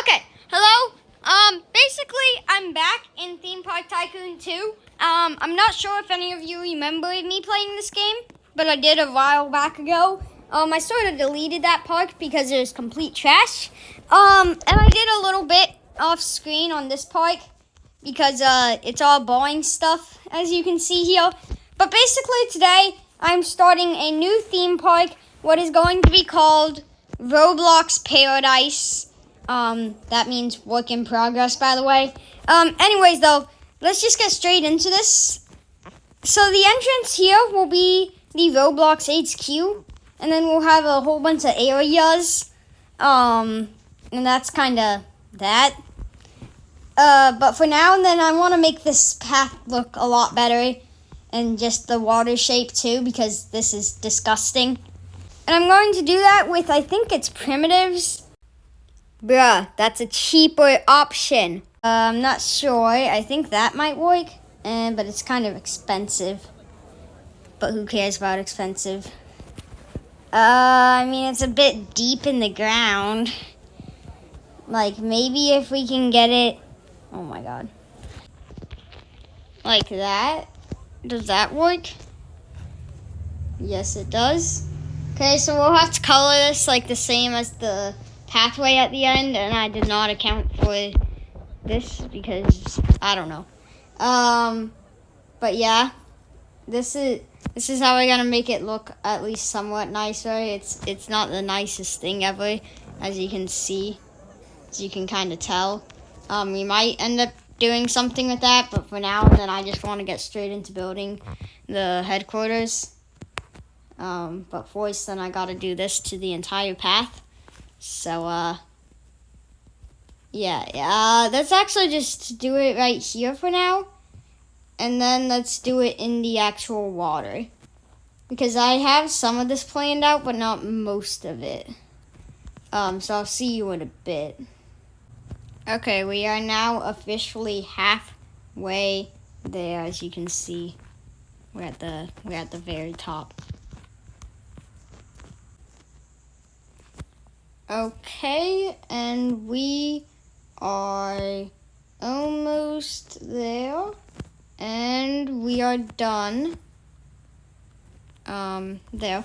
Okay, hello. Basically, I'm back in Theme Park Tycoon 2. I'm not sure if any of you remember me playing this game, but I did a while back ago. I sort of deleted that park because it was complete trash. And I did a little bit off screen on this park because it's all boring stuff, as you can see here. But basically today, I'm starting a new theme park, what is going to be called Roblox Paradise. That means work in progress, by the way. Anyways, though, let's just get straight into this. So the entrance here will be the Roblox HQ, and then we'll have a whole bunch of areas. And that's kind of that. But for now, and then I want to make this path look a lot better, and just the water shape too, because this is disgusting. And I'm going to do that with, I think it's primitives. Bruh, that's a cheaper option. I'm not sure. I think that might work, but it's kind of expensive. But who cares about expensive? I mean, it's a bit deep in the ground. Like, maybe if we can get it... Oh my god. Like that? Does that work? Yes, it does. Okay, so we'll have to color this like the same as the pathway at the end, and I did not account for this because I don't know. But yeah, this is how we're gonna make it look at least somewhat nicer. It's not the nicest thing ever, as you can see, as you can kind of tell. We might end up doing something with that, but for now, then I just want to get straight into building the headquarters. But first, then I gotta do this to the entire path. So, yeah, let's actually just do it right here for now. And then let's do it in the actual water. Because I have some of this planned out, but not most of it. So I'll see you in a bit. Okay, we are now officially halfway there, as you can see. We're at the very top. Okay, and we are almost there, and we are done. There.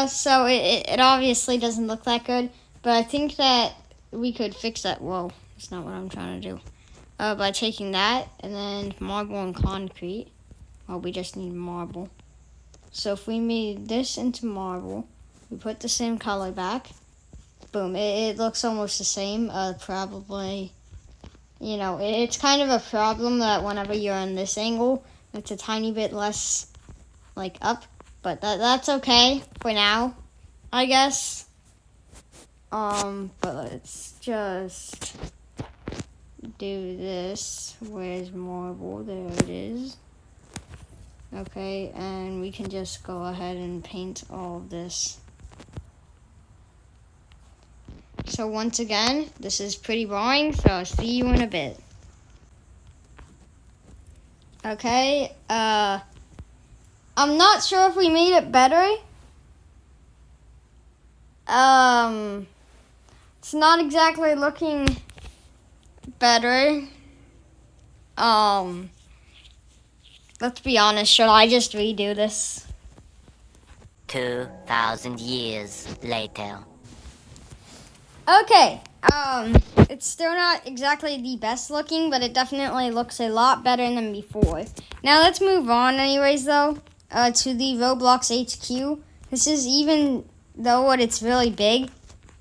So it obviously doesn't look that good, but I think that we could fix that. Whoa, that's not what I'm trying to do. By taking that, and then marble and concrete. Well, we just need marble. So if we made this into marble, we put the same color back. Boom, it looks almost the same. Probably, you know, it's kind of a problem that whenever you're on this angle, it's a tiny bit less, like, up. But that's okay for now, I guess. But let's just do this. Where's marble? There it is. Okay, and we can just go ahead and paint all of this. So once again, this is pretty boring, so I'll see you in a bit. Okay, I'm not sure if we made it better. It's not exactly looking better. Let's be honest, should I just redo this? 2,000 years later. Okay, it's still not exactly the best looking, but it definitely looks a lot better than before. Now let's move on anyways, though, to the Roblox HQ. This is, even though it's really big,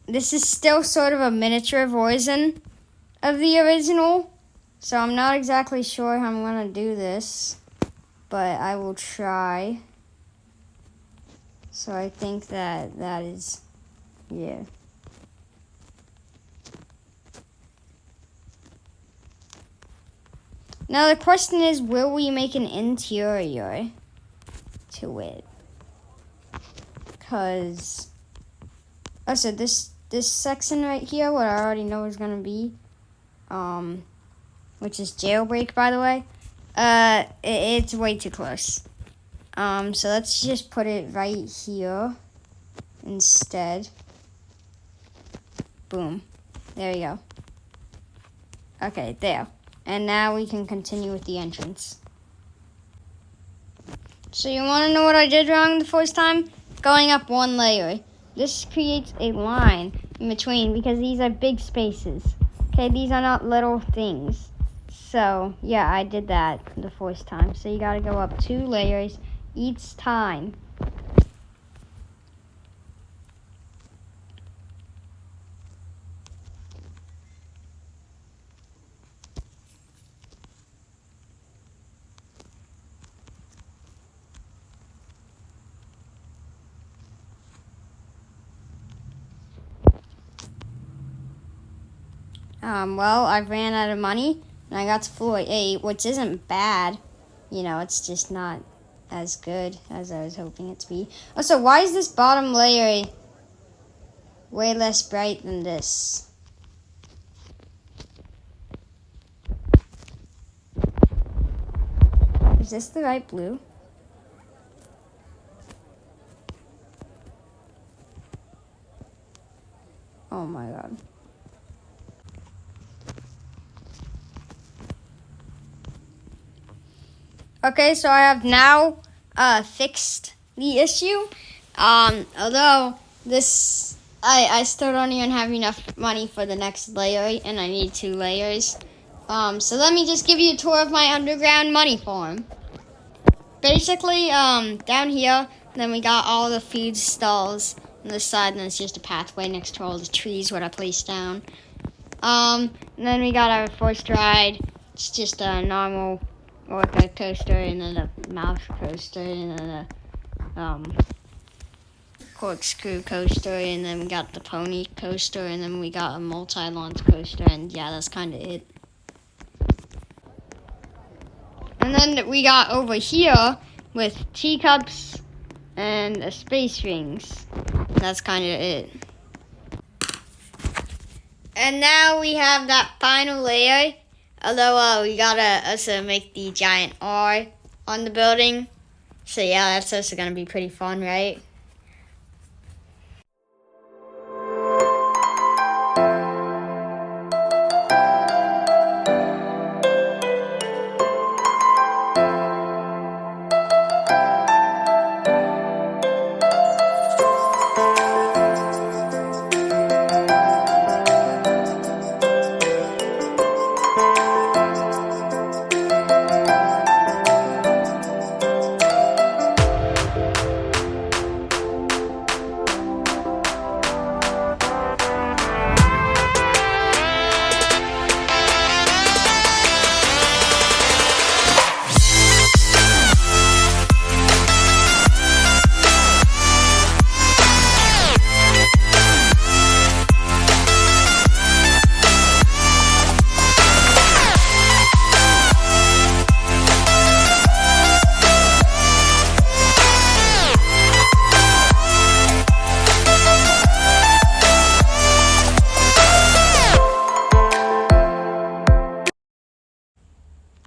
this is still sort of a miniature version of the original. So I'm not exactly sure how I'm going to do this, but I will try. So I think that is, yeah. Now the question is, will we make an interior to it? Because, so this section right here, what I already know is gonna be, which is jailbreak, by the way, it's way too close. So let's just put it right here instead. Boom. There you go. Okay, there. And now we can continue with the entrance. So you want to know what I did wrong the first time? Going up one layer. This creates a line in between because these are big spaces. Okay, these are not little things. So, yeah, I did that the first time. So you gotta go up 2 layers each time. Well, I ran out of money, and I got to floor 8, which isn't bad. You know, it's just not as good as I was hoping it to be. Also, why is this bottom layer way less bright than this? Is this the right blue? Oh my god. Okay, so I have now fixed the issue. Although this, I still don't even have enough money for the next layer, and I need 2 layers. So let me just give you a tour of my underground money farm. Basically, down here, then we got all the food stalls on this side, and then it's just a pathway next to all the trees what I placed down. And then we got our first ride. It's just a normal orca coaster, and then a mouse coaster, and then a corkscrew coaster, and then we got the pony coaster, and then we got a multi-launch coaster, and yeah, that's kind of it. And then we got over here with teacups and a space rings. That's kind of it. And now we have that final layer. Although we gotta also make the giant R on the building. So yeah, that's also gonna be pretty fun, right?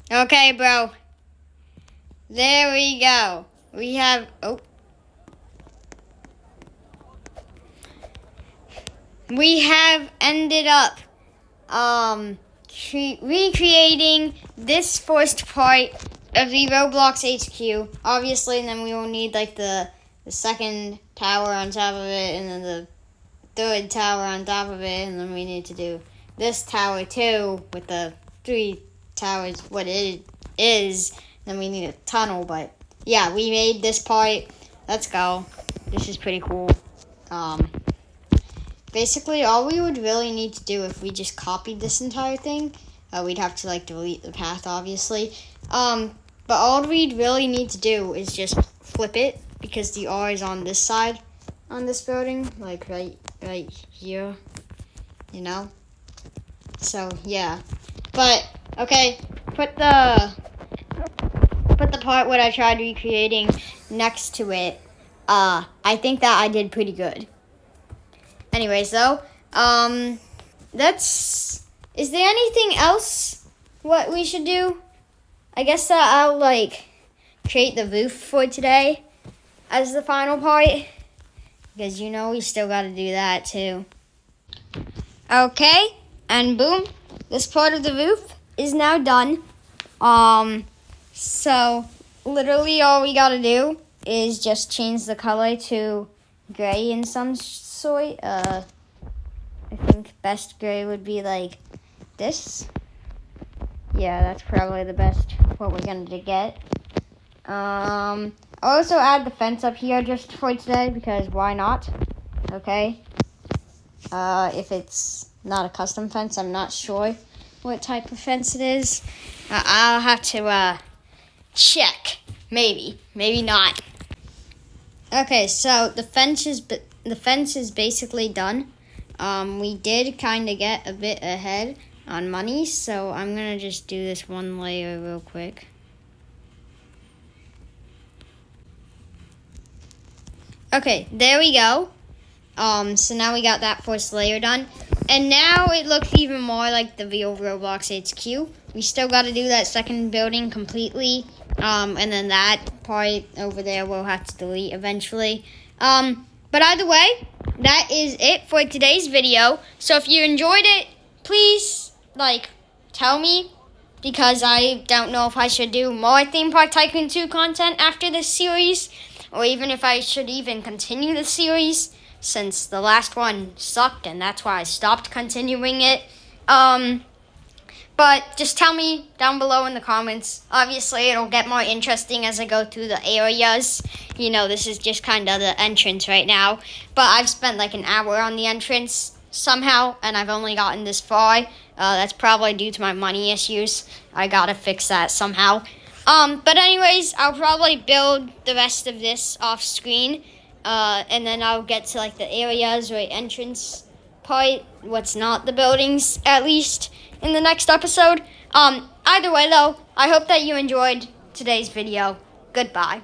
Okay, bro. There we go. We have, we have ended up recreating this first part of the Roblox HQ. Obviously, and then we will need like the second tower on top of it, and then the third tower on top of it, and then we need to do this tower too with the 3 towers, what it is. Then we need a tunnel, but yeah, we made this part. Let's go. This is pretty cool. Basically, all we would really need to do if we just copied this entire thing, we'd have to like delete the path, obviously. But all we'd really need to do is just flip it, because the R is on this side on this building, like right here, you know. So yeah, but okay, put the part what I tried recreating next to it. I think that I did pretty good. Anyways, though, is there anything else what we should do? I guess that I'll like create the roof for today as the final part, because you know we still got to do that too. Okay, and boom, this part of the roof is now done. So literally all we gotta do is just change the color to gray in some sort. I think best gray would be like this. Yeah, that's probably the best what we're gonna get. I'll also add the fence up here just for today because why not? Okay. If it's not a custom fence, I'm not sure what type of fence it is. I'll have to check. Maybe not. Okay, so the fence is basically done. We did kind of get a bit ahead on money, so I'm gonna just do this one layer real quick. Okay, there we go. So now we got that first layer done. And now it looks even more like the real Roblox HQ. We still got to do that second building completely. And then that part over there we'll have to delete eventually. But either way, that is it for today's video. So if you enjoyed it, please, tell me. Because I don't know if I should do more Theme Park Tycoon 2 content after this series. Or even if I should even continue the series. Since the last one sucked and that's why I stopped continuing it. But just tell me down below in the comments. Obviously, it'll get more interesting as I go through the areas. You know, this is just kind of the entrance right now. But I've spent like an hour on the entrance somehow, and I've only gotten this far. That's probably due to my money issues. I gotta fix that somehow. But anyways, I'll probably build the rest of this off screen. And then I'll get to the areas or entrance part, what's not the buildings, at least in the next episode. Either way though, I hope that you enjoyed today's video. Goodbye.